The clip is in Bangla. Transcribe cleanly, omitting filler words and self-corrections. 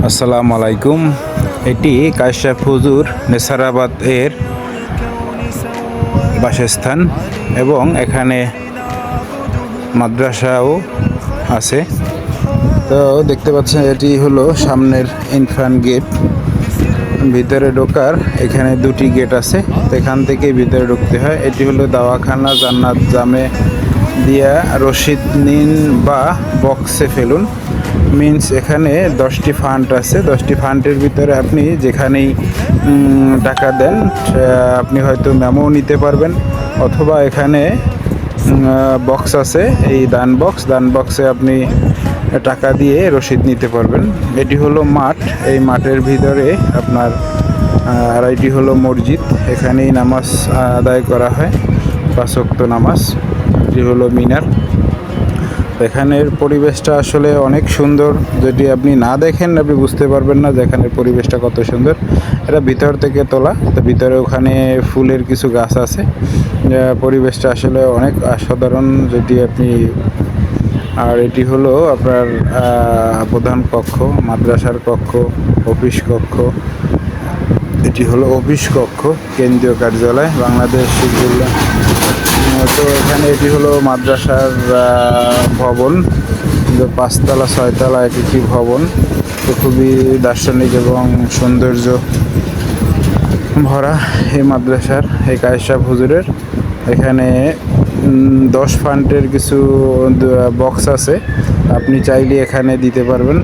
আসসালামু আলাইকুম। এটি কায়সাফ হুজুর নেসারাবাদ এর বাসস্থান এবং এখানে মাদ্রাসাও আছে। তো দেখতে পাচ্ছেন এটি হলো সামনের ইনফ্রান্ট গেট। ভিতরে ঢোকার এখানে দুটি গেট আছে, তো এখান থেকে ভিতরে ঢুকতে হয়। এটি হলো দাওয়াখানা জান্নাত জামে দিয়া রশিদ নিন বা বক্সে ফেলুন। মিন্স এখানে 10টি ফান্ড আছে। 10টি ফান্ডের ভিতরে আপনি যেখানেই টাকা দেন আপনি হয়তো মেমো নিতে পারবেন, অথবা এখানে বক্স আছে, এই দান বক্সে আপনি টাকা দিয়ে রসিদ নিতে পারবেন। এটি হলো মাঠ। এই মাঠের ভিতরে আপনার আর এটি হলো মসজিদ। এখানেই নামাজ আদায় করা হয়, 5 ওয়াক্ত নামাজ। এটি হলো মিনার। এখানের পরিবেশটা আসলে অনেক সুন্দর। যদি আপনি না দেখেন আপনি বুঝতে পারবেন না যে এখানের পরিবেশটা কত সুন্দর। এটা ভিতর থেকে তোলা, তো ভিতরে ওখানে ফুলের কিছু গাছ আছে। পরিবেশটা আসলে অনেক অসাধারণ। যদি আপনি আর এটি হলো আপনার প্রধান কক্ষ, মাদ্রাসার কক্ষ, অফিস কক্ষ। এটি হলো অফিস কক্ষ, কেন্দ্রীয় কার্যালয় বাংলাদেশ শিক্ষা। তো এখানে এটি হলো মাদ্রাসার ভবন, 5তলা 6তলা একটি ভবন। তো খুবই দার্শনিক এবং সৌন্দর্য ভরা এই মাদ্রাসার, এই কায়সাফ হুজুরের। এখানে 10 ফান্ডের কিছু বক্স আছে, আপনি চাইলে এখানে দিতে পারবেন।